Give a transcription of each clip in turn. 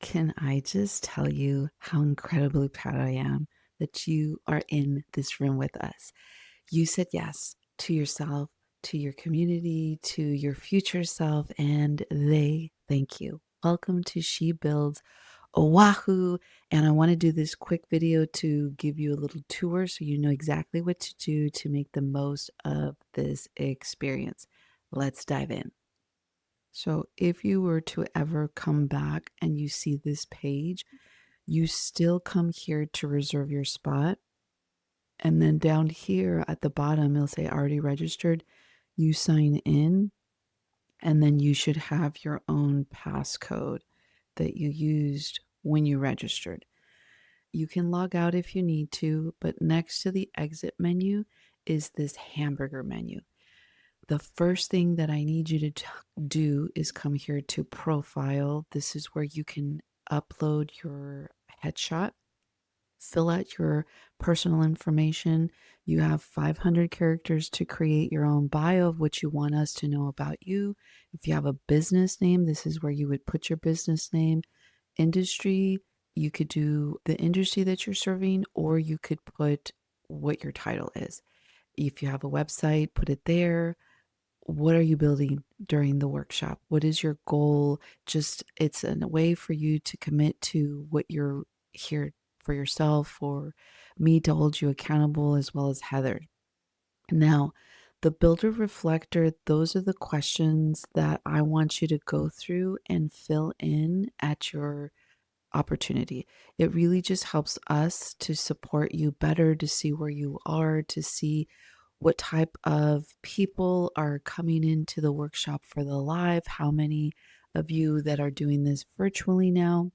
Can I just tell you how incredibly proud I am that you are in this room with us? You said yes to yourself, to your community, to your future self, and they thank you. Welcome to She Builds Oahu. And I want to do this quick video to give you a little tour so you know exactly what to do to make the most of this experience. Let's dive in. So if you were to ever come back and you see this page, you still come here to reserve your spot. And then down here at the bottom, it'll say already registered. You sign in, and then you should have your own passcode that you used when you registered. You can log out if you need to, but next to the exit menu is this hamburger menu. The first thing that I need you to do is come here to profile. This is where you can upload your headshot, fill out your personal information. You have 500 characters to create your own bio of what you want us to know about you. If you have a business name, this is where you would put your business name. Industry, you could do the industry that you're serving, or you could put what your title is. If you have a website, put it there. What are you building during the workshop? What is your goal? Just it's a way for you to commit to what you're here for yourself, for me to hold you accountable, as well as Heather. Now, the Builder Reflector, those are the questions that I want you to go through and fill in at your opportunity. It really just helps us to support you better, to see where you are, to see what type of people are coming into the workshop for the live, how many of you that are doing this virtually now,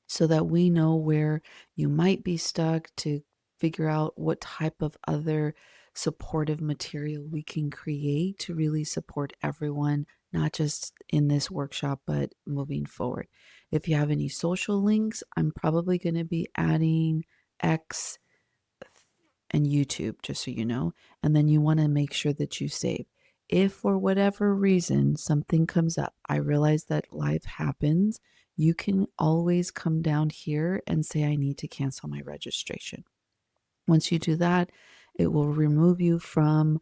so that we know where you might be stuck, to figure out what type of other supportive material we can create to really support everyone, not just in this workshop, but moving forward. If you have any social links, I'm probably going to be adding X and YouTube, just so you know. And then you want to make sure that you save. If for whatever reason something comes up, I realize that life happens, you can always come down here and say, I need to cancel my registration. Once you do that, it will remove you from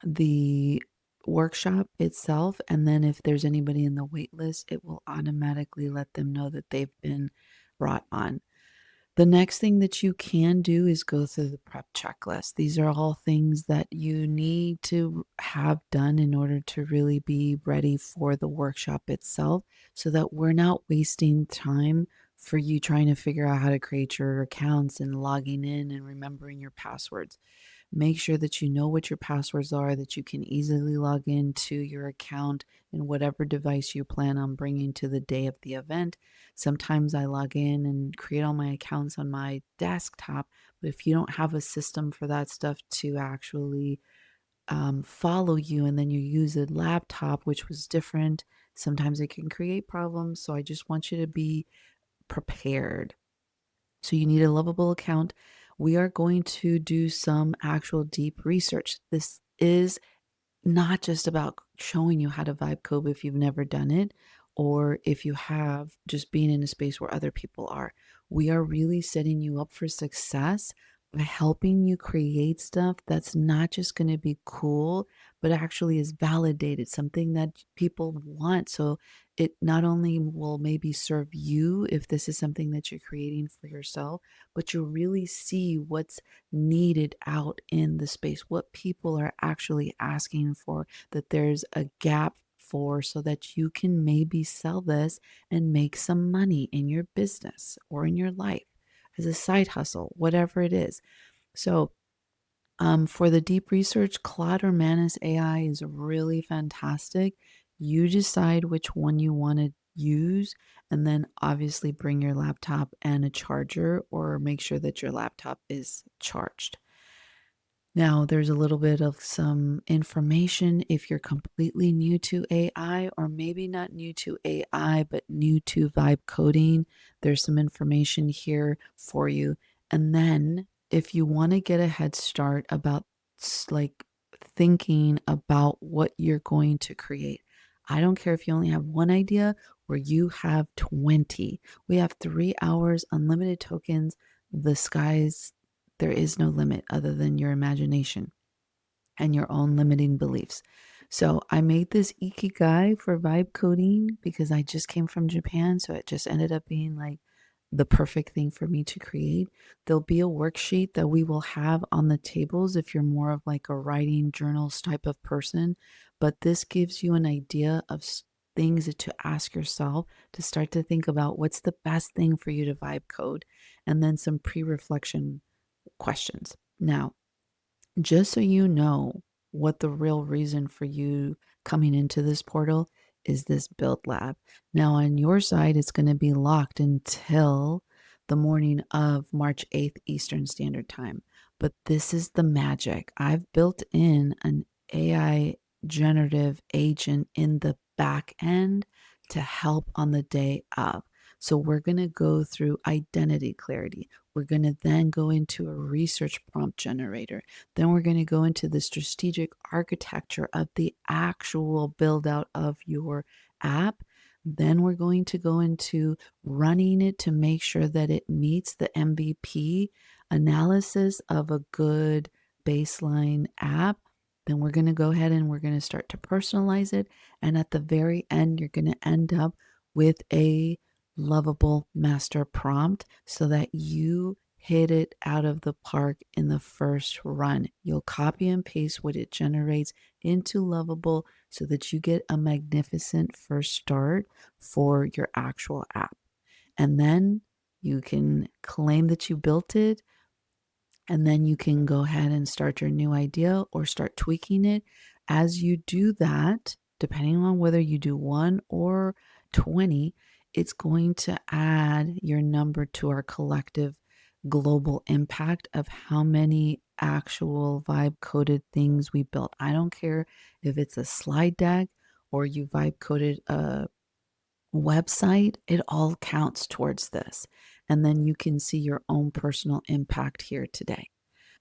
the workshop itself. And then if there's anybody in the wait list, it will automatically let them know that they've been brought on. The next thing that you can do is go through the prep checklist. These are all things that you need to have done in order to really be ready for the workshop itself, so that we're not wasting time for you trying to figure out how to create your accounts and logging in and remembering your passwords. Make sure that you know what your passwords are, that you can easily log into your account in whatever device you plan on bringing to the day of the event. Sometimes I log in and create all my accounts on my desktop, but if you don't have a system for that stuff to actually follow you, and then you use a laptop, which was different, sometimes it can create problems. So I just want you to be prepared. So you need a Lovable account. We are going to do some actual deep research. This is not just about showing you how to vibe code if you've never done it, or if you have, just being in a space where other people are. We are really setting you up for success by helping you create stuff that's not just going to be cool, but actually is validated, something that people want. So it not only will maybe serve you if this is something that you're creating for yourself, but you'll really see what's needed out in the space, what people are actually asking for, that there's a gap for, so that you can maybe sell this and make some money in your business or in your life as a side hustle, whatever it is. So for the deep research, Claude or Manus AI is really fantastic. You decide which one you want to use, and then obviously bring your laptop and a charger, or make sure that your laptop is charged. Now, there's a little bit of some information if you're completely new to AI, or maybe not new to AI, but new to vibe coding. There's some information here for you. And then if you want to get a head start about like thinking about what you're going to create, I don't care if you only have one idea or you have 20. We have 3 hours, unlimited tokens. There is no limit other than your imagination and your own limiting beliefs. So I made this ikigai for vibe coding because I just came from Japan. So it just ended up being like the perfect thing for me to create. There'll be a worksheet that we will have on the tables if you're more of like a writing journals type of person. But this gives you an idea of things to ask yourself to start to think about what's the best thing for you to vibe code, and then some pre-reflection questions. Now, just so you know what the real reason for you coming into this portal is, this build lab. Now, on your side, it's going to be locked until the morning of March 8th Eastern Standard Time. But this is the magic. I've built in an AI generative agent in the back end to help on the day of. So we're going to go through identity clarity. We're going to then go into a research prompt generator. Then we're going to go into the strategic architecture of the actual build out of your app. Then we're going to go into running it to make sure that it meets the MVP analysis of a good baseline app. Then we're going to go ahead and we're going to start to personalize it. And at the very end, you're going to end up with a lovable master prompt so that you hit it out of the park in the first run. You'll copy and paste what it generates into Lovable so that you get a magnificent first start for your actual app. And then you can claim that you built it, and then you can go ahead and start your new idea or start tweaking it. As you do that, depending on whether you do 1 or 20, it's going to add your number to our collective global impact of how many actual vibe coded things we built. I don't care if it's a slide deck or you vibe coded a website, it all counts towards this. And then you can see your own personal impact here today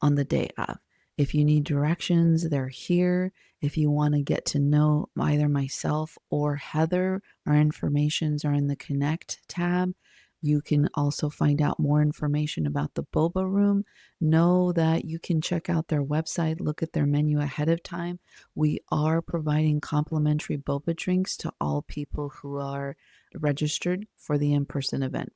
on the day of. If you need directions, they're here. If you want to get to know either myself or Heather, our informations are in the Connect tab. You can also find out more information about the boba room. Know that you can check out their website, look at their menu ahead of time. We are providing complimentary boba drinks to all people who are registered for the in-person event.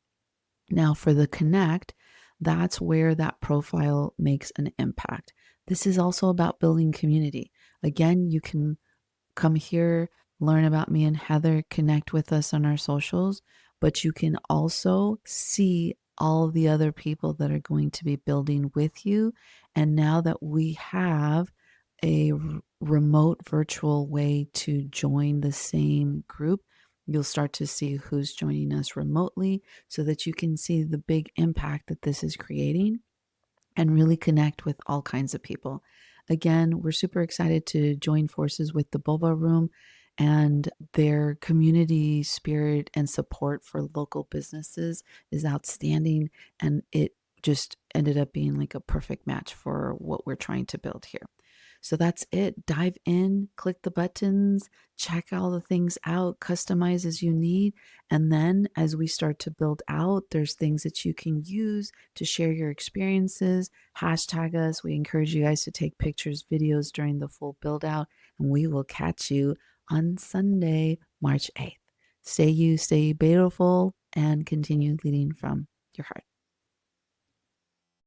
Now, for the Connect, that's where that profile makes an impact. This is also about building community. Again, you can come here, learn about me and Heather, connect with us on our socials, but you can also see all the other people that are going to be building with you. And now that we have a remote virtual way to join the same group, you'll start to see who's joining us remotely so that you can see the big impact that this is creating and really connect with all kinds of people. Again, we're super excited to join forces with the Boba Room, and their community spirit and support for local businesses is outstanding. And it just ended up being like a perfect match for what we're trying to build here. So that's it. Dive in, click the buttons, check all the things out, customize as you need. And then as we start to build out, there's things that you can use to share your experiences. Hashtag us. We encourage you guys to take pictures, videos during the full build out. And we will catch you on Sunday, March 8th. Stay you, stay beautiful, and continue leading from your heart.